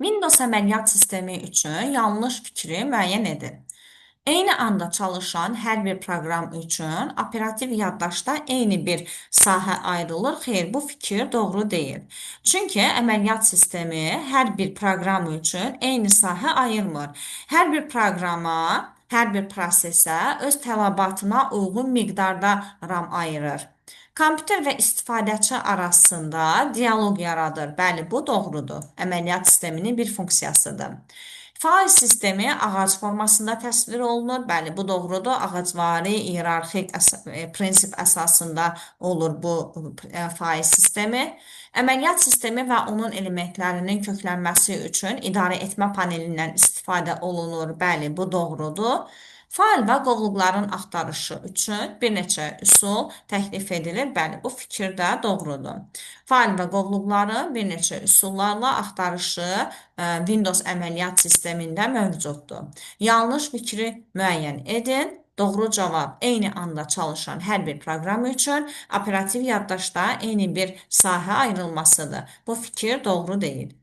Windows əməliyyat sistemi üçün yanlış fikri müəyyən edin. Eyni anda çalışan hər bir proqram üçün operativ yaddaşda eyni bir sahə ayrılır. Xeyr, bu fikir doğru deyil. Çünki əməliyyat sistemi hər bir proqram üçün eyni sahə ayırmır. Hər bir proqrama, hər bir prosesə öz tələbatına uyğun miqdarda RAM ayırır. Kompüter və istifadəçi arasında dialoq yaradır. Bəli, bu doğrudur. Əməliyyat sisteminin bir funksiyasıdır. Faiz sistemi ağac formasında təsvir olunur. Bəli, bu doğrudur. Ağacvari, iyerarxik prinsip əsasında olur bu faiz sistemi. Əməliyyat sistemi və onun elementlərinin köklənməsi üçün idarə etmə panelindən istifadə olunur. Bəli, bu doğrudur. Fail və qovluqların axtarışı üçün bir neçə üsul təklif edilir. Bəli, bu fikir də doğrudur. Fail və qovluqların bir neçə üsullarla axtarışı Windows əməliyyat sistemində mövcuddur. Yanlış fikri müəyyən edin. Doğru cavab eyni anda çalışan hər bir proqram üçün operativ yaddaşda eyni bir sahə ayrılmasıdır. Bu fikir doğru deyil.